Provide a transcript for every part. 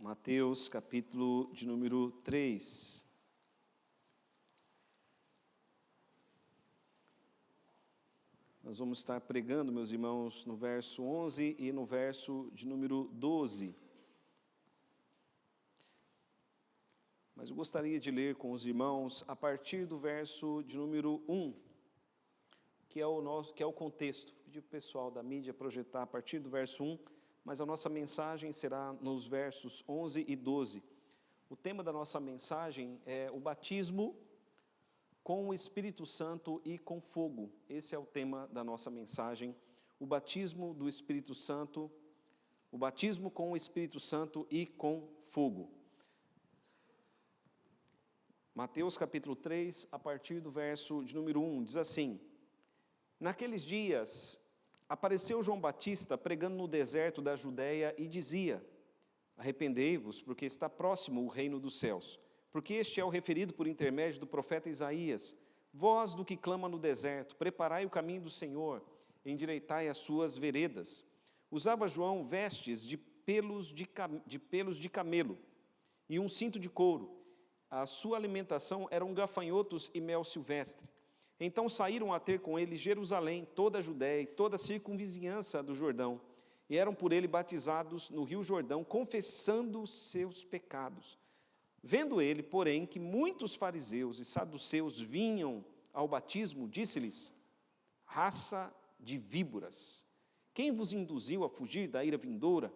Mateus, capítulo de número 3. Nós vamos estar pregando, meus irmãos, no verso 11 e no verso de número 12. Mas eu gostaria de ler com os irmãos a partir do verso de número 1, que é o contexto. Vou pedir para o pessoal da mídia projetar a partir do verso 1, mas a nossa mensagem será nos versos 11 e 12. O tema da nossa mensagem é o batismo com o Espírito Santo e com fogo. Esse é o tema da nossa mensagem, o batismo do Espírito Santo, o batismo com o Espírito Santo e com fogo. Mateus capítulo 3, a partir do verso de número 1, diz assim: Naqueles dias, apareceu João Batista pregando no deserto da Judéia e dizia: Arrependei-vos, porque está próximo o reino dos céus. Porque este é o referido por intermédio do profeta Isaías: Voz do que clama no deserto, preparai o caminho do Senhor, endireitai as suas veredas. Usava João vestes de pelos de camelo e um cinto de couro. A sua alimentação eram gafanhotos e mel silvestre. Então saíram a ter com ele Jerusalém, toda a Judéia e toda a circunvizinhança do Jordão, e eram por ele batizados no rio Jordão, confessando os seus pecados. Vendo ele, porém, que muitos fariseus e saduceus vinham ao batismo, disse-lhes: Raça de víboras, quem vos induziu a fugir da ira vindoura?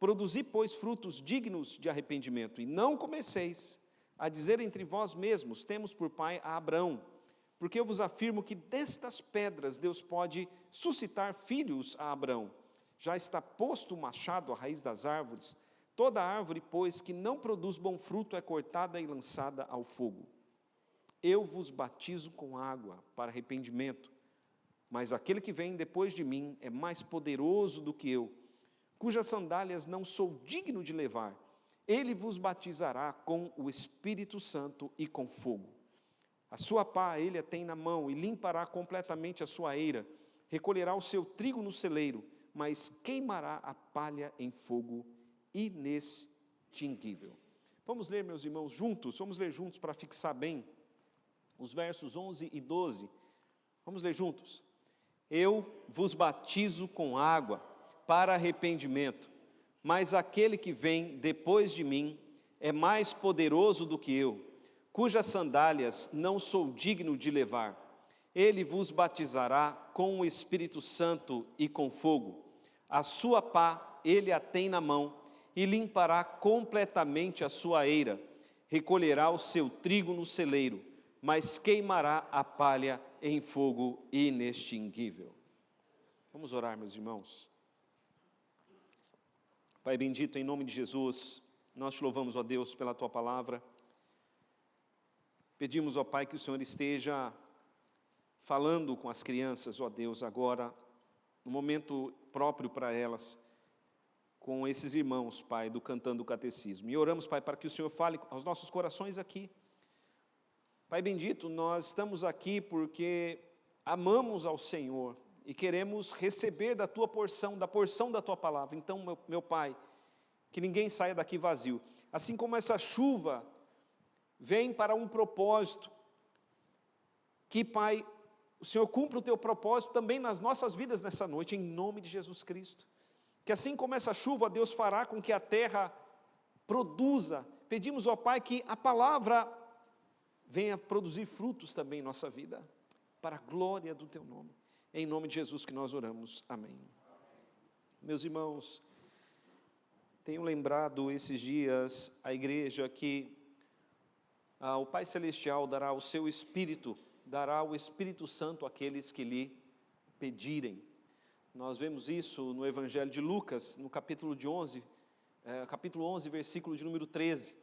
Produzi, pois, frutos dignos de arrependimento, e não comeceis a dizer entre vós mesmos: temos por pai a Abraão. Porque eu vos afirmo que destas pedras Deus pode suscitar filhos a Abraão. Já está posto o machado à raiz das árvores. Toda árvore, pois, que não produz bom fruto é cortada e lançada ao fogo. Eu vos batizo com água para arrependimento, mas aquele que vem depois de mim é mais poderoso do que eu, cujas sandálias não sou digno de levar. Ele vos batizará com o Espírito Santo e com fogo. A sua pá ele a tem na mão e limpará completamente a sua eira. Recolherá o seu trigo no celeiro, mas queimará a palha em fogo inextinguível. Vamos ler, meus irmãos, juntos? Vamos ler juntos para fixar bem os versos 11 e 12. Vamos ler juntos? Eu vos batizo com água para arrependimento, mas aquele que vem depois de mim é mais poderoso do que eu, cujas sandálias não sou digno de levar. Ele vos batizará com o Espírito Santo e com fogo. A sua pá ele a tem na mão e limpará completamente a sua eira. Recolherá o seu trigo no celeiro, mas queimará a palha em fogo inextinguível. Vamos orar, meus irmãos. Pai bendito, em nome de Jesus, nós te louvamos, ó Deus, pela tua palavra. Pedimos, ó Pai, que o Senhor esteja falando com as crianças, ó Deus, agora, no momento próprio para elas, com esses irmãos, Pai, do Cantando o Catecismo. E oramos, Pai, para que o Senhor fale aos nossos corações aqui. Pai bendito, nós estamos aqui porque amamos ao Senhor e queremos receber da tua porção, da porção da tua palavra. Então, meu Pai, que ninguém saia daqui vazio. Assim como essa chuva vem para um propósito, que, Pai, o Senhor cumpra o teu propósito também nas nossas vidas nessa noite, em nome de Jesus Cristo. Que assim como essa chuva, Deus fará com que a terra produza. Pedimos, ó Pai, que a palavra venha produzir frutos também em nossa vida, para a glória do teu nome. Em nome de Jesus que nós oramos. Amém. Meus irmãos, tenho lembrado esses dias a igreja que o Pai Celestial dará o seu Espírito, dará o Espírito Santo àqueles que lhe pedirem. Nós vemos isso no Evangelho de Lucas, no capítulo 11, versículo de número 13.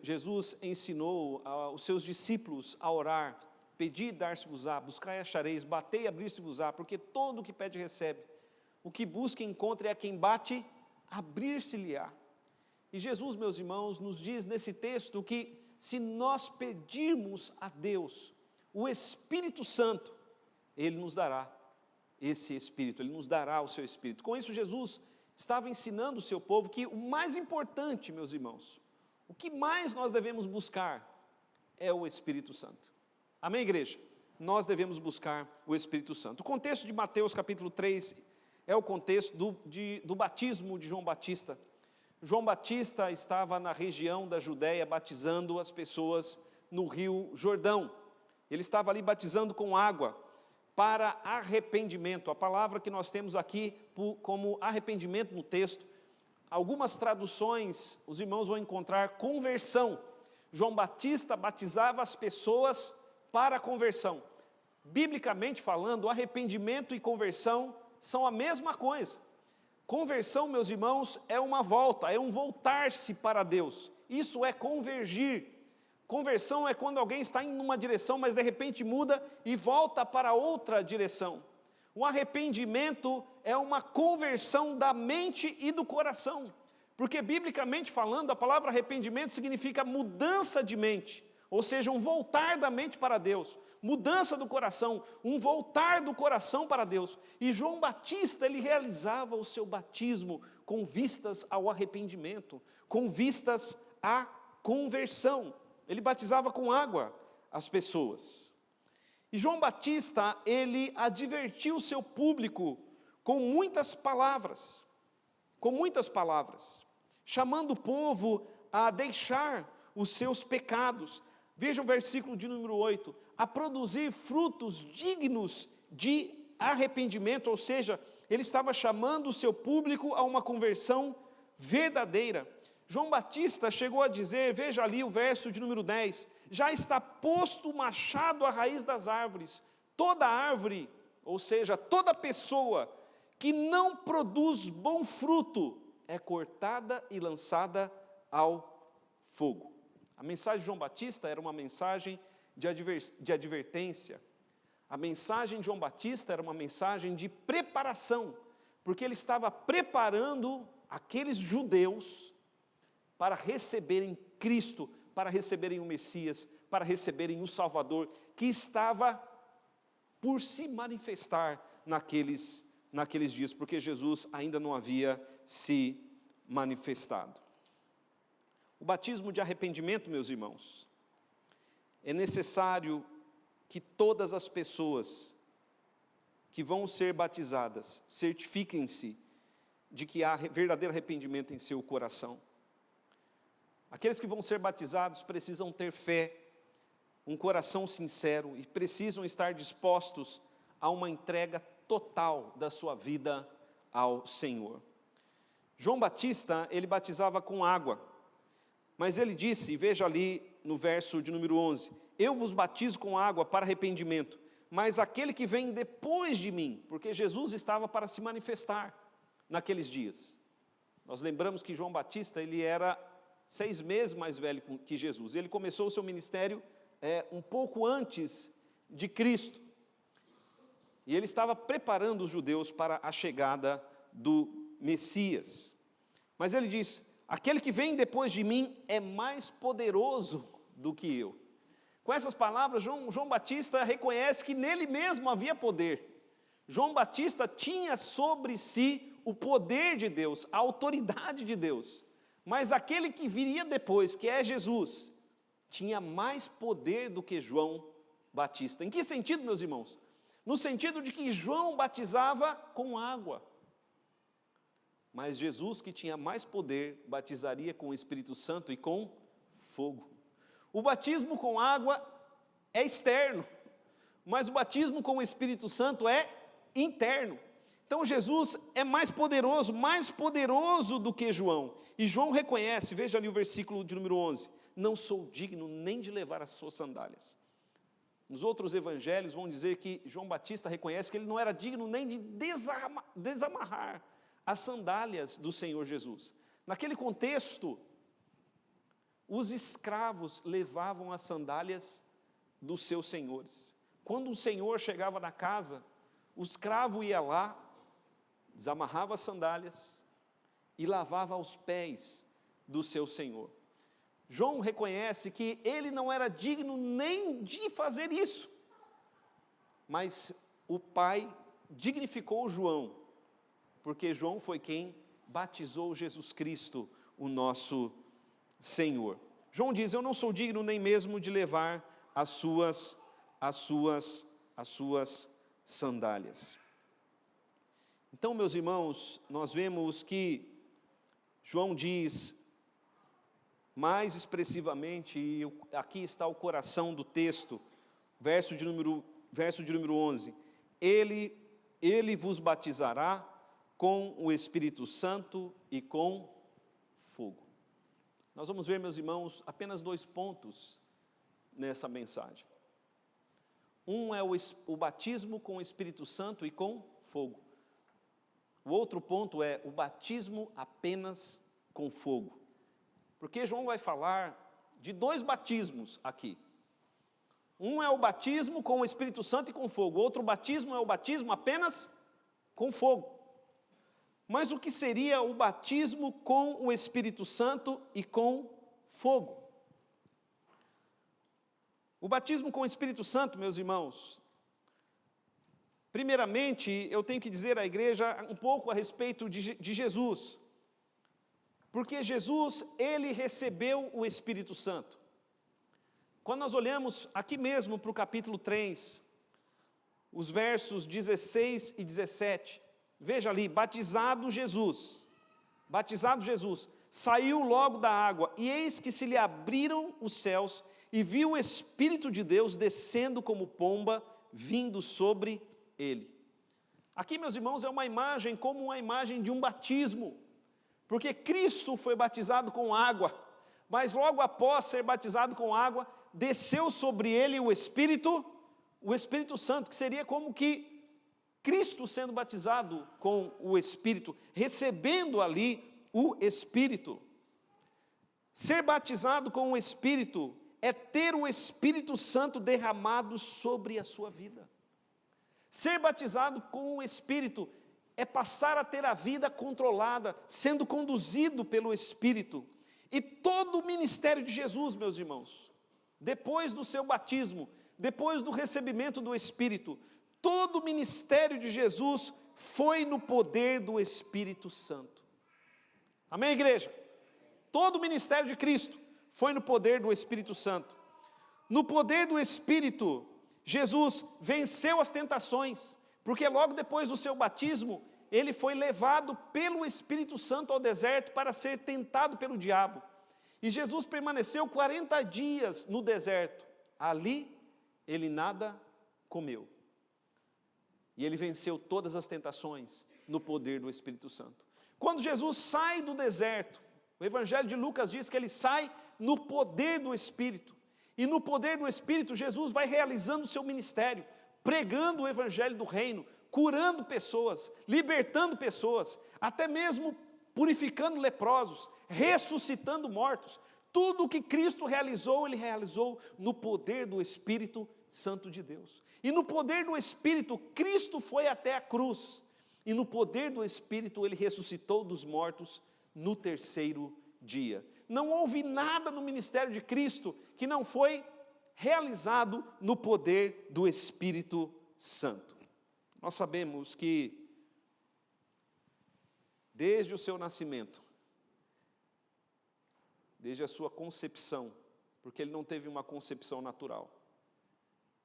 Jesus ensinou aos seus discípulos a orar: pedi e dar-se-vos-á, buscai e achareis, batei e abrir-se-vos-á, porque todo o que pede recebe, o que busca encontra, e a quem bate, abrir-se-lhe-á. E Jesus, meus irmãos, nos diz nesse texto que se nós pedirmos a Deus o Espírito Santo, Ele nos dará esse Espírito, Ele nos dará o seu Espírito. Com isso, Jesus estava ensinando o seu povo que o mais importante, meus irmãos, o que mais nós devemos buscar é o Espírito Santo. Amém, igreja? Nós devemos buscar o Espírito Santo. O contexto de Mateus capítulo 3 é o contexto do batismo de João Batista. João Batista estava na região da Judéia batizando as pessoas no Rio Jordão. Ele estava ali batizando com água para arrependimento. A palavra que nós temos aqui como arrependimento no texto, algumas traduções os irmãos vão encontrar conversão. João Batista batizava as pessoas para a conversão. Biblicamente falando, arrependimento e conversão são a mesma coisa. Conversão, meus irmãos, é uma volta, é um voltar-se para Deus. Isso é convergir. Conversão é quando alguém está indo numa direção, mas de repente muda e volta para outra direção. O arrependimento é uma conversão da mente e do coração. Porque, biblicamente falando, a palavra arrependimento significa mudança de mente. Ou seja, um voltar da mente para Deus, mudança do coração, um voltar do coração para Deus. E João Batista, ele realizava o seu batismo com vistas ao arrependimento, com vistas à conversão. Ele batizava com água as pessoas. E João Batista, ele advertiu o seu público com muitas palavras, chamando o povo a deixar os seus pecados. Veja o versículo de número 8, a produzir frutos dignos de arrependimento, ou seja, ele estava chamando o seu público a uma conversão verdadeira. João Batista chegou a dizer, veja ali o verso de número 10, já está posto o machado à raiz das árvores, toda árvore, ou seja, toda pessoa que não produz bom fruto, é cortada e lançada ao fogo. A mensagem de João Batista era uma mensagem de advertência. A mensagem de João Batista era uma mensagem de preparação, porque ele estava preparando aqueles judeus para receberem Cristo, para receberem o Messias, para receberem o Salvador, que estava por se manifestar naqueles dias, porque Jesus ainda não havia se manifestado. O batismo de arrependimento, meus irmãos, é necessário que todas as pessoas que vão ser batizadas certifiquem-se de que há verdadeiro arrependimento em seu coração. Aqueles que vão ser batizados precisam ter fé, um coração sincero e precisam estar dispostos a uma entrega total da sua vida ao Senhor. João Batista, ele batizava com água, mas ele disse, veja ali no verso de número 11, eu vos batizo com água para arrependimento, mas aquele que vem depois de mim, porque Jesus estava para se manifestar naqueles dias. Nós lembramos que João Batista, ele era 6 meses mais velho que Jesus, ele começou o seu ministério um pouco antes de Cristo, e ele estava preparando os judeus para a chegada do Messias. Mas ele diz, aquele que vem depois de mim é mais poderoso do que eu. Com essas palavras, João Batista reconhece que nele mesmo havia poder. João Batista tinha sobre si o poder de Deus, a autoridade de Deus. Mas aquele que viria depois, que é Jesus, tinha mais poder do que João Batista. Em que sentido, meus irmãos? No sentido de que João batizava com água. Mas Jesus, que tinha mais poder, batizaria com o Espírito Santo e com fogo. O batismo com água é externo, mas o batismo com o Espírito Santo é interno. Então Jesus é mais poderoso do que João. E João reconhece, veja ali o versículo de número 11, não sou digno nem de levar as suas sandálias. Nos outros evangelhos vão dizer que João Batista reconhece que ele não era digno nem de desamarrar as sandálias do Senhor Jesus. Naquele contexto, os escravos levavam as sandálias dos seus senhores. Quando o senhor chegava na casa, o escravo ia lá, desamarrava as sandálias e lavava os pés do seu senhor. João reconhece que ele não era digno nem de fazer isso, mas o Pai dignificou João, porque João foi quem batizou Jesus Cristo, o nosso Senhor. João diz: eu não sou digno nem mesmo de levar as suas sandálias. Então, meus irmãos, nós vemos que João diz mais expressivamente, e aqui está o coração do texto, verso de número 11, ele vos batizará com o Espírito Santo e com fogo. Nós vamos ver, meus irmãos, apenas 2 pontos nessa mensagem. Um é o batismo com o Espírito Santo e com fogo. O outro ponto é o batismo apenas com fogo. Porque João vai falar de 2 batismos aqui. Um é o batismo com o Espírito Santo e com fogo. Outro batismo é o batismo apenas com fogo. Mas o que seria o batismo com o Espírito Santo e com fogo? O batismo com o Espírito Santo, meus irmãos, primeiramente, eu tenho que dizer à igreja um pouco a respeito de Jesus. Porque Jesus, ele recebeu o Espírito Santo. Quando nós olhamos aqui mesmo para o capítulo 3, os versos 16 e 17, veja ali: batizado Jesus, saiu logo da água, e eis que se lhe abriram os céus, e viu o Espírito de Deus descendo como pomba, vindo sobre ele. Aqui, meus irmãos, é uma imagem como uma imagem de um batismo, porque Cristo foi batizado com água, mas logo após ser batizado com água, desceu sobre ele o Espírito Santo, que seria como que Cristo sendo batizado com o Espírito, recebendo ali o Espírito. Ser batizado com o Espírito é ter o Espírito Santo derramado sobre a sua vida. Ser batizado com o Espírito é passar a ter a vida controlada, sendo conduzido pelo Espírito. E todo o ministério de Jesus, meus irmãos, depois do seu batismo, depois do recebimento do Espírito, todo o ministério de Jesus foi no poder do Espírito Santo. Amém, igreja? Todo o ministério de Cristo foi no poder do Espírito Santo. No poder do Espírito, Jesus venceu as tentações, porque logo depois do seu batismo, ele foi levado pelo Espírito Santo ao deserto para ser tentado pelo diabo. E Jesus permaneceu 40 dias no deserto. Ali, ele nada comeu. E ele venceu todas as tentações no poder do Espírito Santo. Quando Jesus sai do deserto, o Evangelho de Lucas diz que ele sai no poder do Espírito. E no poder do Espírito, Jesus vai realizando o seu ministério, pregando o Evangelho do Reino, curando pessoas, libertando pessoas, até mesmo purificando leprosos, ressuscitando mortos. Tudo o que Cristo realizou, ele realizou no poder do Espírito Santo de Deus. E no poder do Espírito, Cristo foi até a cruz. E no poder do Espírito, ele ressuscitou dos mortos no 3º dia. Não houve nada no ministério de Cristo que não foi realizado no poder do Espírito Santo. Nós sabemos que, desde o seu nascimento, desde a sua concepção, porque ele não teve uma concepção natural,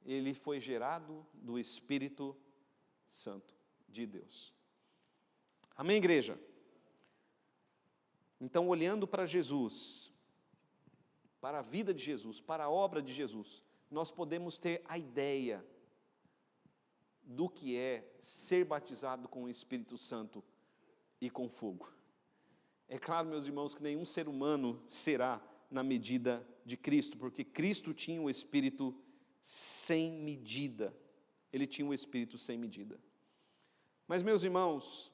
ele foi gerado do Espírito Santo de Deus. Amém, igreja? Então, olhando para Jesus, para a vida de Jesus, para a obra de Jesus, nós podemos ter a ideia do que é ser batizado com o Espírito Santo e com fogo. É claro, meus irmãos, que nenhum ser humano será na medida de Cristo, porque Cristo tinha o Espírito sem medida. Ele tinha o Espírito sem medida. Mas, meus irmãos,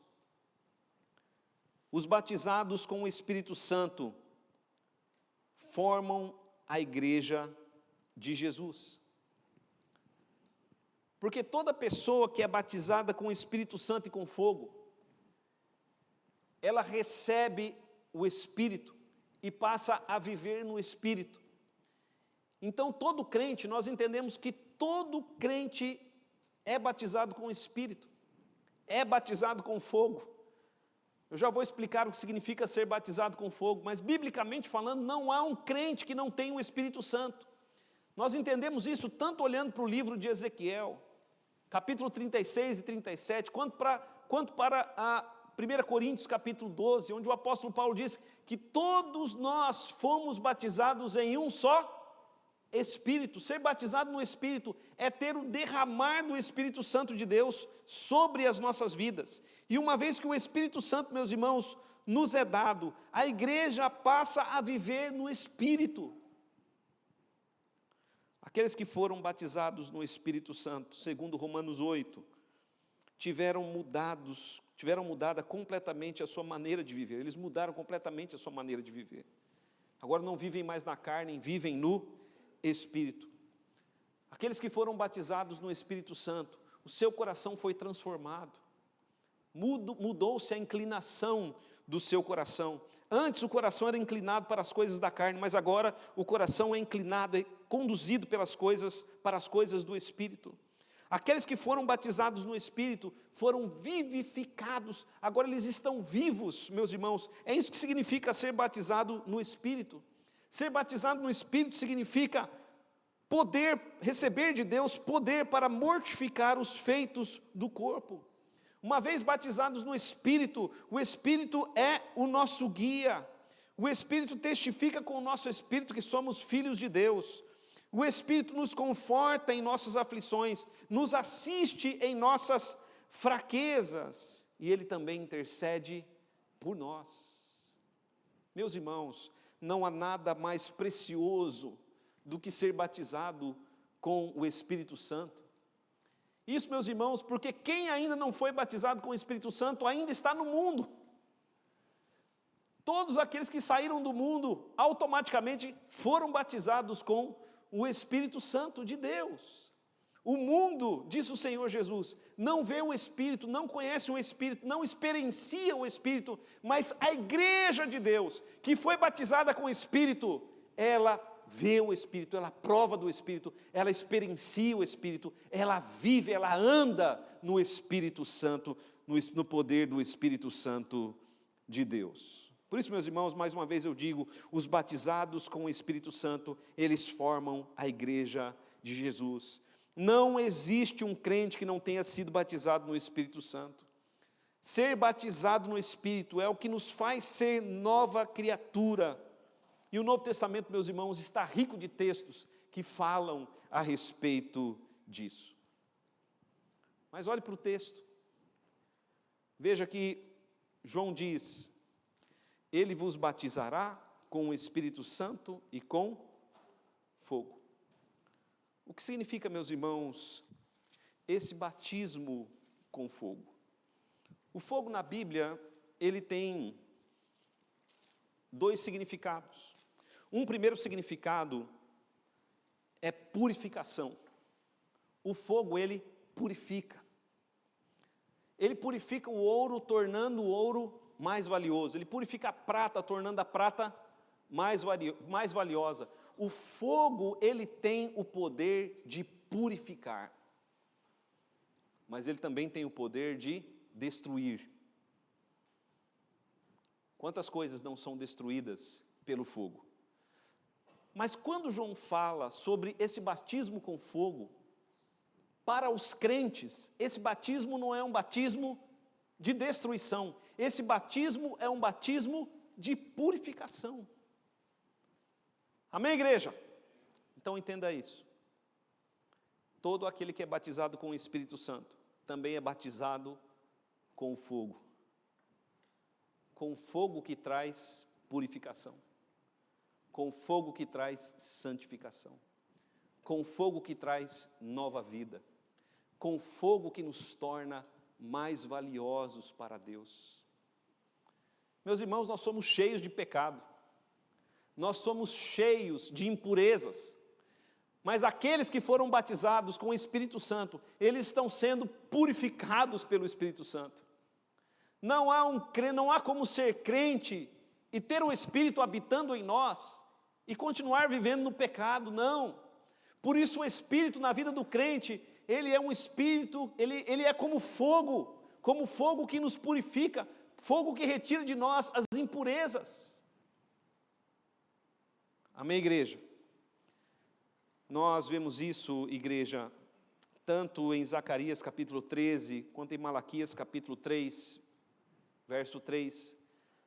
os batizados com o Espírito Santo formam a igreja de Jesus. Porque toda pessoa que é batizada com o Espírito Santo e com fogo, ela recebe o Espírito e passa a viver no Espírito. Então, todo crente, nós entendemos que todo crente é batizado com o Espírito, é batizado com fogo. Eu já vou explicar o que significa ser batizado com fogo, mas biblicamente falando, não há um crente que não tenha o Espírito Santo. Nós entendemos isso tanto olhando para o livro de Ezequiel, capítulo 36 e 37, quanto para a 1 Coríntios capítulo 12, onde o apóstolo Paulo diz que todos nós fomos batizados em um só Espírito. Ser batizado no Espírito é ter o derramar do Espírito Santo de Deus sobre as nossas vidas. E uma vez que o Espírito Santo, meus irmãos, nos é dado, a igreja passa a viver no Espírito. Aqueles que foram batizados no Espírito Santo, segundo Romanos 8, tiveram mudada completamente a sua maneira de viver. Eles mudaram completamente a sua maneira de viver. Agora não vivem mais na carne, vivem no Espírito. Aqueles que foram batizados no Espírito Santo, o seu coração foi transformado. Mudou-se a inclinação do seu coração. Antes o coração era inclinado para as coisas da carne, mas agora o coração é inclinado, é conduzido para as coisas do Espírito. Aqueles que foram batizados no Espírito foram vivificados, agora eles estão vivos, meus irmãos. É isso que significa ser batizado no Espírito. Ser batizado no Espírito significa poder, receber de Deus poder para mortificar os feitos do corpo. Uma vez batizados no Espírito, o Espírito é o nosso guia. O Espírito testifica com o nosso Espírito que somos filhos de Deus. O Espírito nos conforta em nossas aflições, nos assiste em nossas fraquezas, e Ele também intercede por nós. Meus irmãos, não há nada mais precioso do que ser batizado com o Espírito Santo. Isso, meus irmãos, porque quem ainda não foi batizado com o Espírito Santo ainda está no mundo. Todos aqueles que saíram do mundo automaticamente foram batizados com o Espírito Santo de Deus. O mundo, diz o Senhor Jesus, não vê o Espírito, não conhece o Espírito, não experiencia o Espírito, mas a igreja de Deus, que foi batizada com o Espírito, ela vê o Espírito, ela prova do Espírito, ela experiencia o Espírito, ela vive, ela anda no Espírito Santo, no poder do Espírito Santo de Deus. Por isso, meus irmãos, mais uma vez eu digo, os batizados com o Espírito Santo, eles formam a igreja de Jesus. Não existe um crente que não tenha sido batizado no Espírito Santo. Ser batizado no Espírito é o que nos faz ser nova criatura. E o Novo Testamento, meus irmãos, está rico de textos que falam a respeito disso. Mas olhe para o texto. Veja que João diz: Ele vos batizará com o Espírito Santo e com fogo. O que significa, meus irmãos, esse batismo com fogo? O fogo na Bíblia, ele tem dois significados. Um primeiro significado é purificação. O fogo, ele purifica. Ele purifica o ouro, tornando o ouro mais valioso. Ele purifica a prata, tornando a prata mais valiosa. O fogo, ele tem o poder de purificar. Mas ele também tem o poder de destruir. Quantas coisas não são destruídas pelo fogo? Mas quando João fala sobre esse batismo com fogo, para os crentes, esse batismo não é um batismo de destruição. Esse batismo é um batismo de purificação. Amém, igreja? Então entenda isso. Todo aquele que é batizado com o Espírito Santo, também é batizado com o fogo. Com o fogo que traz purificação. Com o fogo que traz santificação. Com o fogo que traz nova vida. Com o fogo que nos torna mais valiosos para Deus. Meus irmãos, nós somos cheios de pecado. Nós somos cheios de impurezas. Mas aqueles que foram batizados com o Espírito Santo, eles estão sendo purificados pelo Espírito Santo. Não há como ser crente e ter o Espírito habitando em nós e continuar vivendo no pecado, não. Por isso o Espírito na vida do crente, ele é um Espírito, ele é como fogo que nos purifica fogo que retira de nós as impurezas. Amém, igreja? Nós vemos isso, igreja, tanto em Zacarias capítulo 13, quanto em Malaquias capítulo 3, verso 3,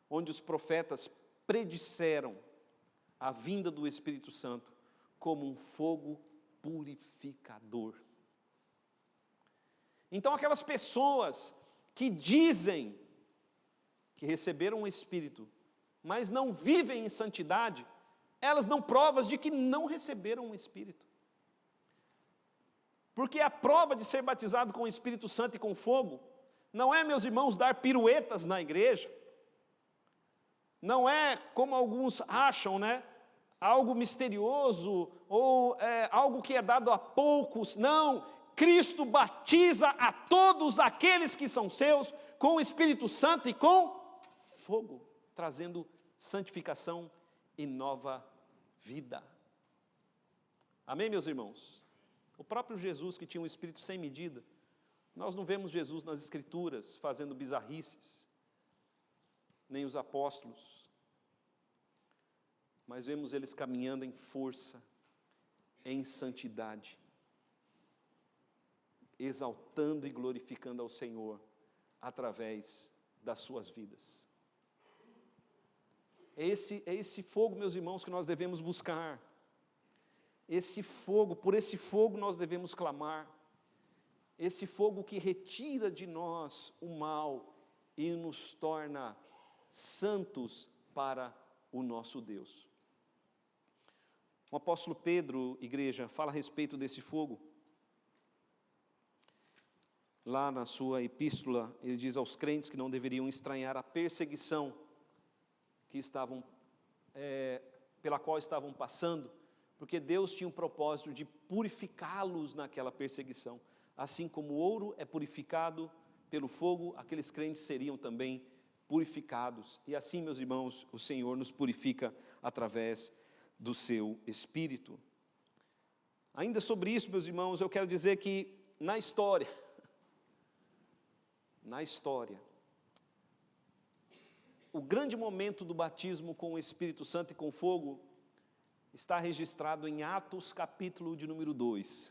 onde os profetas predisseram a vinda do Espírito Santo como um fogo purificador. Então aquelas pessoas que dizem que receberam o Espírito, mas não vivem em santidade, elas dão provas de que não receberam o Espírito. Porque a prova de ser batizado com o Espírito Santo e com fogo, não é, meus irmãos, dar piruetas na igreja, não é, como alguns acham, né, algo misterioso, ou algo que é dado a poucos. Não, Cristo batiza a todos aqueles que são seus, com o Espírito Santo e com fogo, trazendo santificação e nova vida. Amém, meus irmãos? O próprio Jesus, que tinha um Espírito sem medida, nós não vemos Jesus nas Escrituras fazendo bizarrices, nem os apóstolos, mas vemos eles caminhando em força, em santidade, exaltando e glorificando ao Senhor, através das suas vidas. É esse fogo, meus irmãos, que nós devemos buscar. Esse fogo, por esse fogo nós devemos clamar. Esse fogo que retira de nós o mal e nos torna santos para o nosso Deus. O apóstolo Pedro, igreja, fala a respeito desse fogo. Lá na sua epístola, ele diz aos crentes que não deveriam estranhar a perseguição que pela qual estavam passando, porque Deus tinha um propósito de purificá-los naquela perseguição. Assim como o ouro é purificado pelo fogo, aqueles crentes seriam também purificados. E assim, meus irmãos, o Senhor nos purifica através do seu Espírito. Ainda sobre isso, meus irmãos, eu quero dizer que na história, o grande momento do batismo com o Espírito Santo e com fogo está registrado em Atos capítulo de número 2.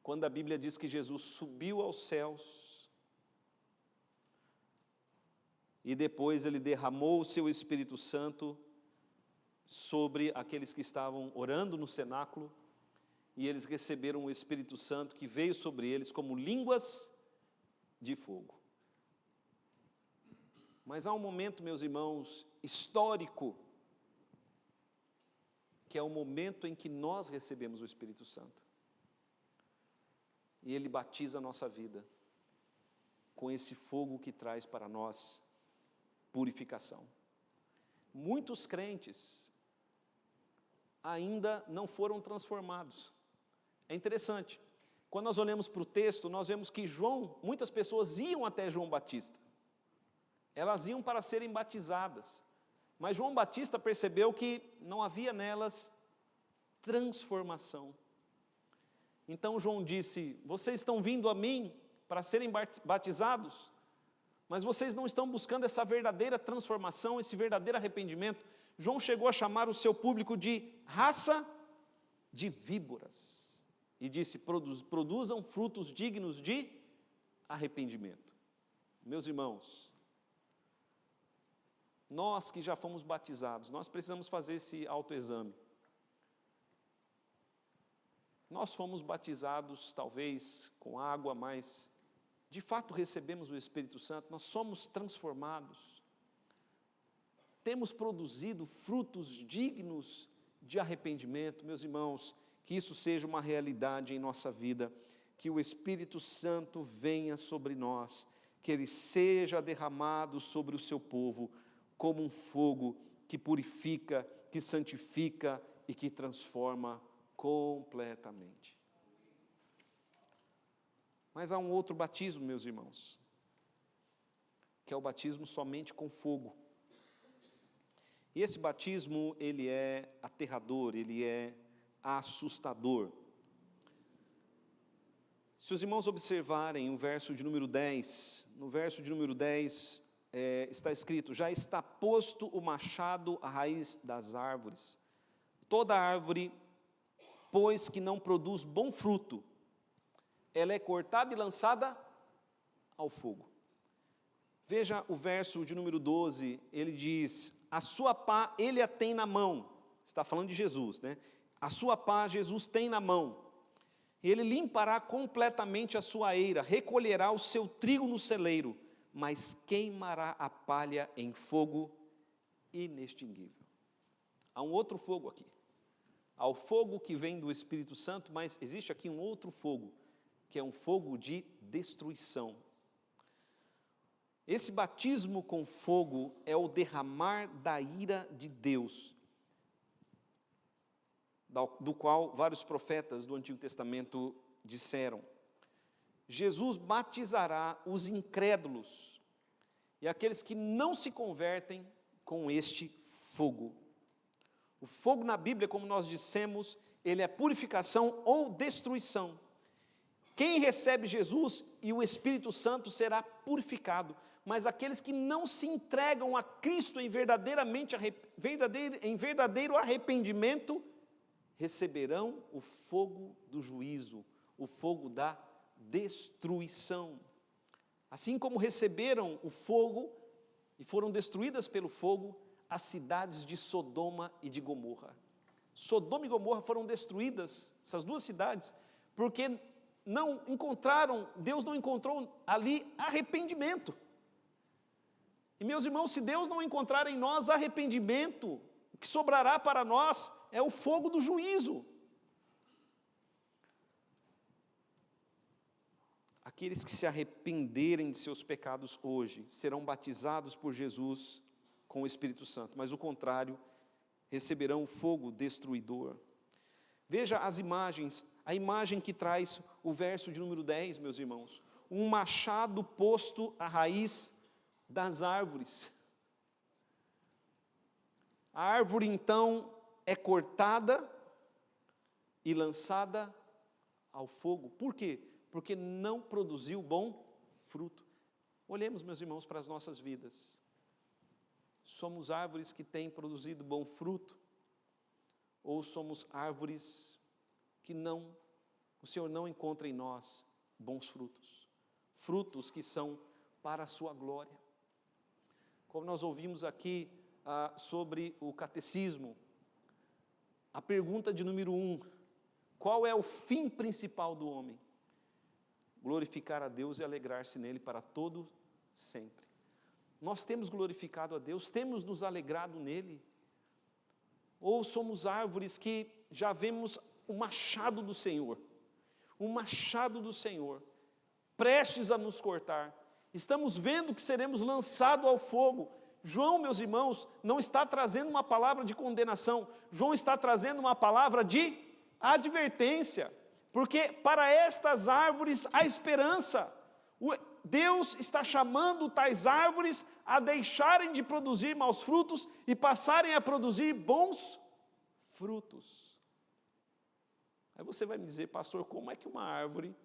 Quando a Bíblia diz que Jesus subiu aos céus e depois ele derramou o seu Espírito Santo sobre aqueles que estavam orando no cenáculo, e eles receberam o Espírito Santo que veio sobre eles como línguas de fogo. Mas há um momento, meus irmãos, histórico, que é o momento em que nós recebemos o Espírito Santo. E ele batiza a nossa vida com esse fogo que traz para nós purificação. Muitos crentes ainda não foram transformados. É interessante, quando nós olhamos para o texto, nós vemos que muitas pessoas iam até João Batista. Elas iam para serem batizadas, mas João Batista percebeu que não havia nelas transformação. Então João disse: vocês estão vindo a mim para serem batizados, mas vocês não estão buscando essa verdadeira transformação, esse verdadeiro arrependimento. João chegou a chamar o seu público de raça de víboras, e disse: produzam frutos dignos de arrependimento. Meus irmãos, nós que já fomos batizados, nós precisamos fazer esse autoexame. Nós fomos batizados talvez com água, mas de fato recebemos o Espírito Santo, nós somos transformados, temos produzido frutos dignos de arrependimento. Meus irmãos, que isso seja uma realidade em nossa vida, que o Espírito Santo venha sobre nós, que ele seja derramado sobre o seu povo, como um fogo que purifica, que santifica e que transforma completamente. Mas há um outro batismo, meus irmãos, que é o batismo somente com fogo. E esse batismo, ele é aterrador, ele é assustador. Se os irmãos observarem o verso de número 10, no verso de número 10 está escrito: já está posto o machado à raiz das árvores. Toda árvore, pois que não produz bom fruto, ela é cortada e lançada ao fogo. Veja o verso de número 12, ele diz: a sua pá ele a tem na mão. Está falando de Jesus, né? A sua pá Jesus tem na mão. Ele limpará completamente a sua eira, recolherá o seu trigo no celeiro, mas queimará a palha em fogo inextinguível. Há um outro fogo aqui. Há o fogo que vem do Espírito Santo, mas existe aqui um outro fogo, que é um fogo de destruição. Esse batismo com fogo é o derramar da ira de Deus, do qual vários profetas do Antigo Testamento disseram. Jesus batizará os incrédulos e aqueles que não se convertem com este fogo. O fogo na Bíblia, como nós dissemos, ele é purificação ou destruição. Quem recebe Jesus e o Espírito Santo será purificado, mas aqueles que não se entregam a Cristo em verdadeiro arrependimento, receberão o fogo do juízo, o fogo da destruição. Assim como receberam o fogo e foram destruídas pelo fogo as cidades de Sodoma e de Gomorra. Sodoma e Gomorra foram destruídas, essas duas cidades, porque Deus não encontrou ali arrependimento. E meus irmãos, se Deus não encontrar em nós arrependimento, o que sobrará para nós é o fogo do juízo. Aqueles que se arrependerem de seus pecados hoje, serão batizados por Jesus com o Espírito Santo, mas o contrário, receberão o fogo destruidor. Veja as imagens, a imagem que traz o verso de número 10, meus irmãos. Um machado posto à raiz das árvores. A árvore então é cortada e lançada ao fogo. Por quê? Porque não produziu bom fruto. Olhemos, meus irmãos, para as nossas vidas. Somos árvores que têm produzido bom fruto? Ou somos árvores que o Senhor não encontra em nós bons frutos? Frutos que são para a sua glória. Como nós ouvimos aqui sobre o catecismo, a pergunta de número 1, qual é o fim principal do homem? Glorificar a Deus e alegrar-se nele para todo sempre. Nós temos glorificado a Deus, temos nos alegrado nele? Ou somos árvores que já vemos o machado do Senhor, prestes a nos cortar, estamos vendo que seremos lançados ao fogo. João, meus irmãos, não está trazendo uma palavra de condenação, João está trazendo uma palavra de advertência, porque para estas árvores há esperança. Deus está chamando tais árvores a deixarem de produzir maus frutos e passarem a produzir bons frutos. Aí você vai me dizer, pastor, como é que uma árvore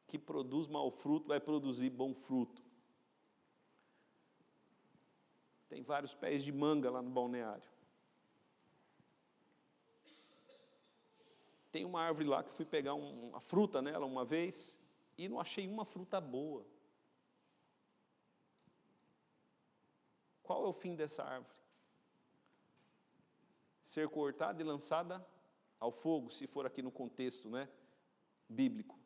que produz mau fruto vai produzir bom fruto? Tem vários pés de manga lá no balneário. Tem uma árvore lá que eu fui pegar uma fruta nela uma vez e não achei uma fruta boa. Qual é o fim dessa árvore? Ser cortada e lançada ao fogo, se for aqui no contexto, bíblico.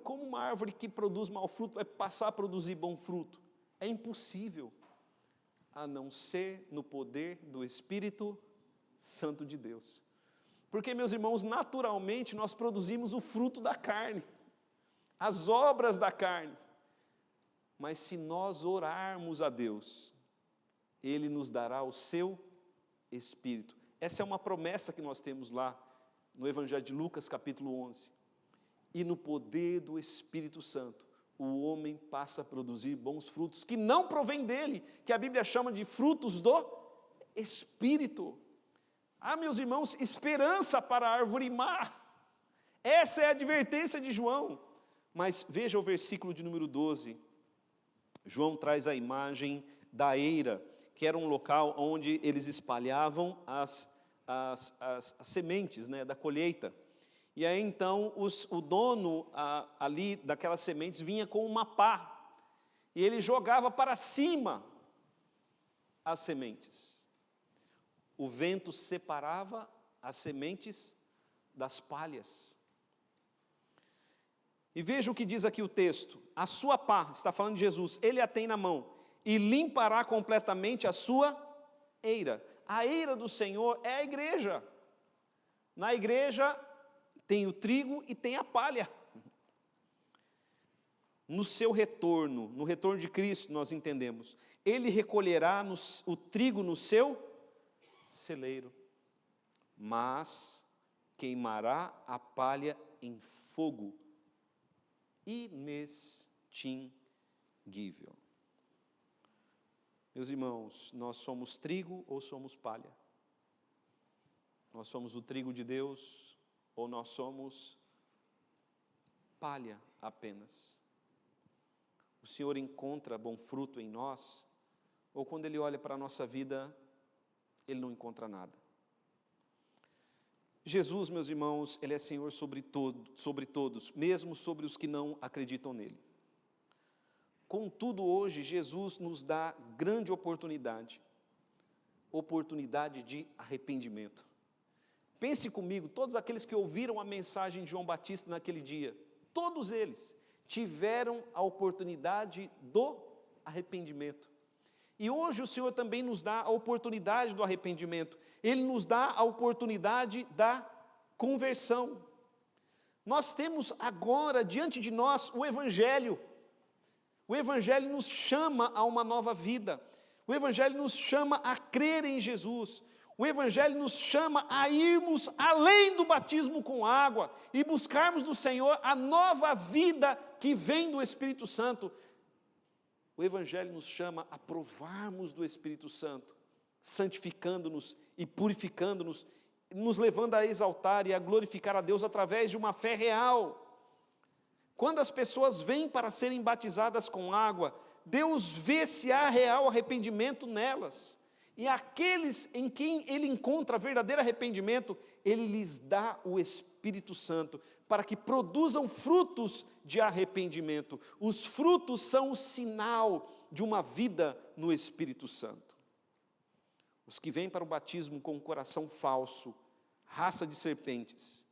Como uma árvore que produz mau fruto vai passar a produzir bom fruto? É impossível, a não ser no poder do Espírito Santo de Deus. Porque, meus irmãos, naturalmente nós produzimos o fruto da carne, as obras da carne. Mas se nós orarmos a Deus, Ele nos dará o seu Espírito. Essa é uma promessa que nós temos lá no Evangelho de Lucas, capítulo 11. E no poder do Espírito Santo, o homem passa a produzir bons frutos, que não provém dele, que a Bíblia chama de frutos do Espírito. Meus irmãos, esperança para a árvore má. Essa é a advertência de João. Mas veja o versículo de número 12. João traz a imagem da eira, que era um local onde eles espalhavam as sementes, né, da colheita. E aí então o dono ali daquelas sementes vinha com uma pá, e ele jogava para cima as sementes. O vento separava as sementes das palhas. E veja o que diz aqui o texto: a sua pá, está falando de Jesus, ele a tem na mão, e limpará completamente a sua eira. A eira do Senhor é a igreja. Na igreja tem o trigo e tem a palha. No seu retorno, no retorno de Cristo, nós entendemos, ele recolherá o trigo no seu celeiro, mas queimará a palha em fogo inextinguível. Meus irmãos, nós somos trigo ou somos palha? Nós somos o trigo de Deus ou nós somos palha apenas? O Senhor encontra bom fruto em nós, ou quando Ele olha para a nossa vida, Ele não encontra nada? Jesus, meus irmãos, Ele é Senhor sobre todos, mesmo sobre os que não acreditam nele. Contudo, hoje, Jesus nos dá grande oportunidade de arrependimento. Pense comigo, todos aqueles que ouviram a mensagem de João Batista naquele dia, todos eles tiveram a oportunidade do arrependimento. E hoje o Senhor também nos dá a oportunidade do arrependimento. Ele nos dá a oportunidade da conversão. Nós temos agora diante de nós o Evangelho. O Evangelho nos chama a uma nova vida. O Evangelho nos chama a crer em Jesus. O Evangelho nos chama a irmos além do batismo com água e buscarmos no Senhor a nova vida que vem do Espírito Santo. O Evangelho nos chama a provarmos do Espírito Santo, santificando-nos e purificando-nos, nos levando a exaltar e a glorificar a Deus através de uma fé real. Quando as pessoas vêm para serem batizadas com água, Deus vê se há real arrependimento nelas. E aqueles em quem Ele encontra verdadeiro arrependimento, Ele lhes dá o Espírito Santo, para que produzam frutos de arrependimento. Os frutos são o sinal de uma vida no Espírito Santo. Os que vêm para o batismo com um coração falso, raça de serpentes,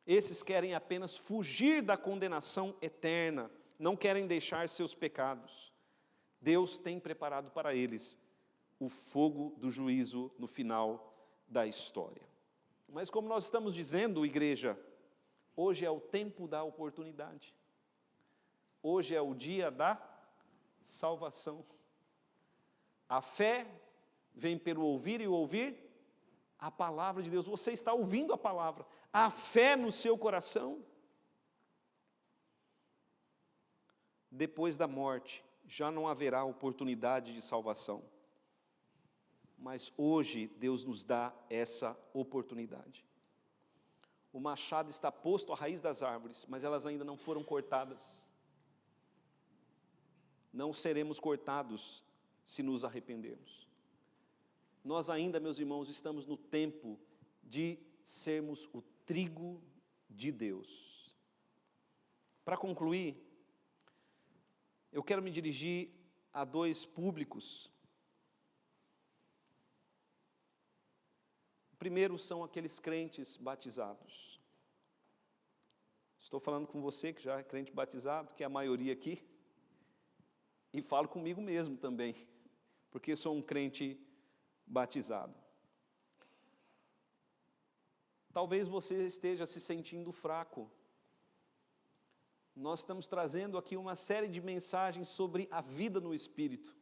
esses querem apenas fugir da condenação eterna, não querem deixar seus pecados. Deus tem preparado para eles o fogo do juízo no final da história. Mas como nós estamos dizendo, igreja, hoje é o tempo da oportunidade. Hoje é o dia da salvação. A fé vem pelo ouvir e ouvir a palavra de Deus. Você está ouvindo a palavra. A fé no seu coração. Depois da morte, já não haverá oportunidade de salvação. Mas hoje Deus nos dá essa oportunidade. O machado está posto à raiz das árvores, mas elas ainda não foram cortadas. Não seremos cortados se nos arrependermos. Nós ainda, meus irmãos, estamos no tempo de sermos o trigo de Deus. Para concluir, eu quero me dirigir a dois públicos. O primeiro são aqueles crentes batizados. Estou falando com você que já é crente batizado, que é a maioria aqui, e falo comigo mesmo também, porque sou um crente batizado. Talvez você esteja se sentindo fraco. Nós estamos trazendo aqui uma série de mensagens sobre a vida no Espírito.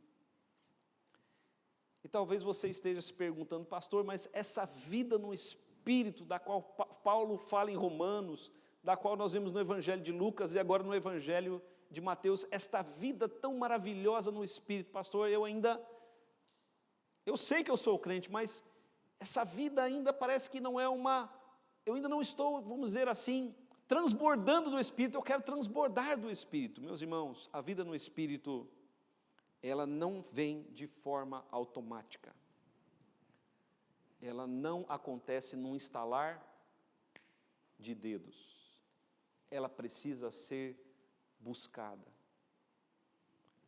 E talvez você esteja se perguntando, pastor, mas essa vida no Espírito, da qual Paulo fala em Romanos, da qual nós vemos no Evangelho de Lucas e agora no Evangelho de Mateus, esta vida tão maravilhosa no Espírito, pastor, eu sei que eu sou crente, mas essa vida ainda parece que não é eu ainda não estou, vamos dizer assim, transbordando do Espírito, eu quero transbordar do Espírito. Meus irmãos, a vida no Espírito, ela não vem de forma automática. Ela não acontece num estalar de dedos. Ela precisa ser buscada.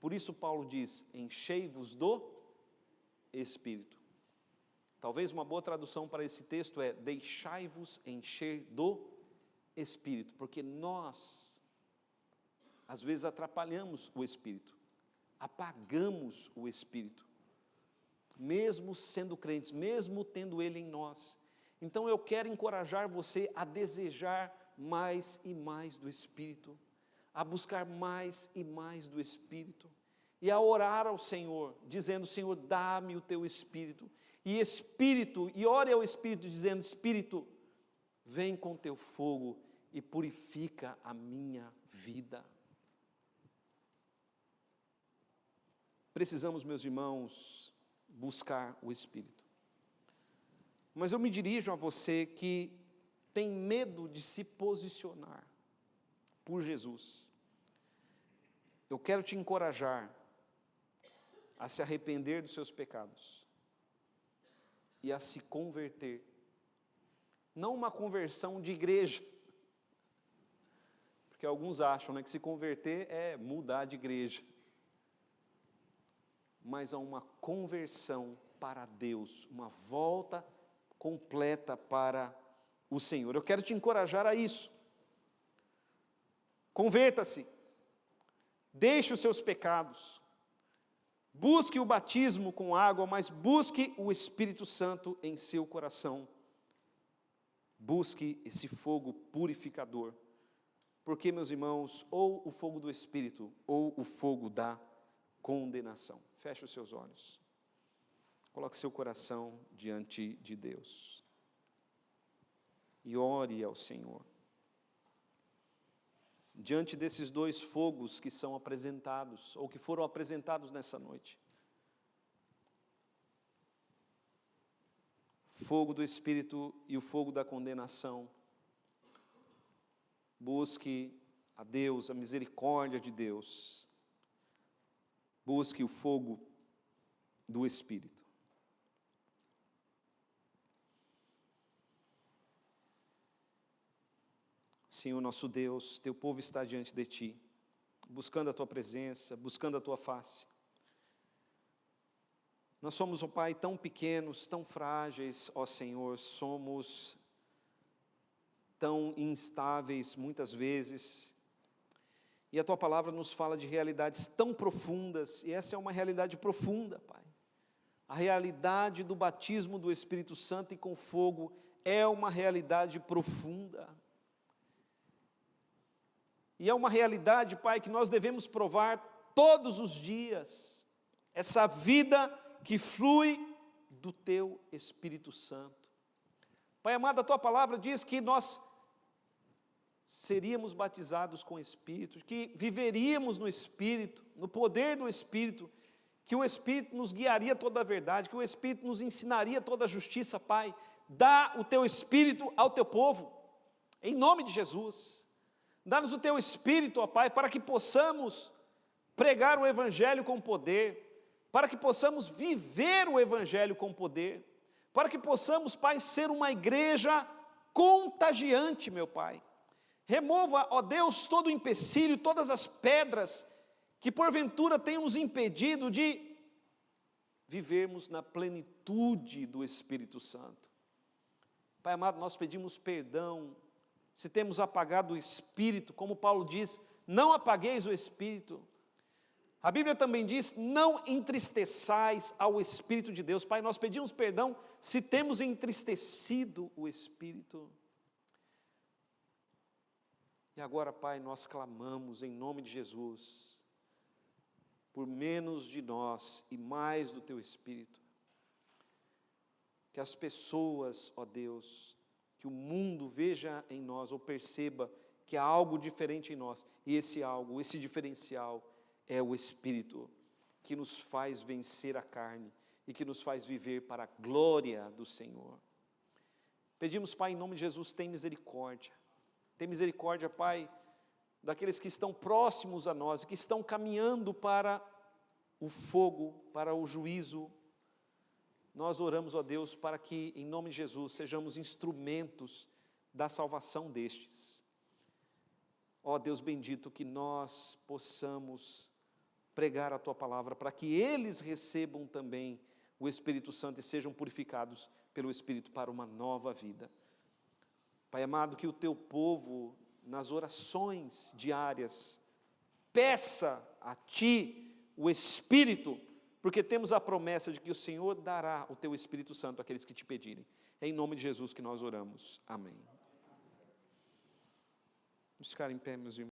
Por isso Paulo diz, enchei-vos do Espírito. Talvez uma boa tradução para esse texto é, deixai-vos encher do Espírito, porque nós, às vezes, atrapalhamos o Espírito, apagamos o Espírito, mesmo sendo crentes, mesmo tendo Ele em nós. Então eu quero encorajar você a desejar mais e mais do Espírito, a buscar mais e mais do Espírito, e a orar ao Senhor, dizendo, Senhor, dá-me o Teu Espírito, e ore ao Espírito, dizendo, Espírito, vem com Teu fogo, e purifica a minha vida. Precisamos, meus irmãos, buscar o Espírito. Mas eu me dirijo a você que tem medo de se posicionar por Jesus. Eu quero te encorajar a se arrepender dos seus pecados e a se converter. Não uma conversão de igreja, porque alguns acham, né, que se converter é mudar de igreja, mas a uma conversão para Deus, uma volta completa para o Senhor. Eu quero te encorajar a isso. Converta-se, deixe os seus pecados, busque o batismo com água, mas busque o Espírito Santo em seu coração. Busque esse fogo purificador. Porque, meus irmãos, ou o fogo do Espírito, ou o fogo da condenação. Feche os seus olhos. Coloque seu coração diante de Deus. E ore ao Senhor. Diante desses dois fogos que são apresentados, ou que foram apresentados nessa noite. Fogo do Espírito e o fogo da condenação. Busque a Deus, a misericórdia de Deus. Busque o fogo do Espírito. Senhor nosso Deus, Teu povo está diante de Ti, buscando a Tua presença, buscando a Tua face. Nós somos, ó Pai, tão pequenos, tão frágeis, ó Senhor, somos tão instáveis muitas vezes, e a Tua palavra nos fala de realidades tão profundas, e essa é uma realidade profunda, Pai. A realidade do batismo do Espírito Santo e com fogo é uma realidade profunda. E é uma realidade, Pai, que nós devemos provar todos os dias, essa vida que flui do Teu Espírito Santo. Pai amado, a Tua palavra diz que nós seríamos batizados com o Espírito, que viveríamos no Espírito, no poder do Espírito, que o Espírito nos guiaria toda a verdade, que o Espírito nos ensinaria toda a justiça, Pai. Dá o Teu Espírito ao Teu povo, em nome de Jesus. Dá-nos o Teu Espírito, ó Pai, para que possamos pregar o Evangelho com poder, para que possamos viver o Evangelho com poder, para que possamos, Pai, ser uma igreja contagiante, meu Pai. Remova, ó Deus, todo o empecilho, todas as pedras que porventura tenham nos impedido de vivermos na plenitude do Espírito Santo. Pai amado, nós pedimos perdão se temos apagado o Espírito, como Paulo diz, não apagueis o Espírito. A Bíblia também diz, não entristeçais ao Espírito de Deus. Pai, nós pedimos perdão se temos entristecido o Espírito. E agora, Pai, nós clamamos em nome de Jesus, por menos de nós e mais do Teu Espírito. Que as pessoas, ó Deus, que o mundo veja em nós, ou perceba que há algo diferente em nós, e esse algo, esse diferencial é o Espírito, que nos faz vencer a carne, e que nos faz viver para a glória do Senhor. Pedimos, Pai, em nome de Jesus, tem misericórdia, Tem misericórdia, Pai, daqueles que estão próximos a nós, que estão caminhando para o fogo, para o juízo. Nós oramos, ó Deus, para que, em nome de Jesus, sejamos instrumentos da salvação destes. Ó Deus bendito, que nós possamos pregar a Tua palavra, para que eles recebam também o Espírito Santo e sejam purificados pelo Espírito para uma nova vida. Pai amado, que o Teu povo, nas orações diárias, peça a Ti o Espírito, porque temos a promessa de que o Senhor dará o Teu Espírito Santo àqueles que Te pedirem. É em nome de Jesus que nós oramos. Amém. Vamos ficar em pé, meus irmãos.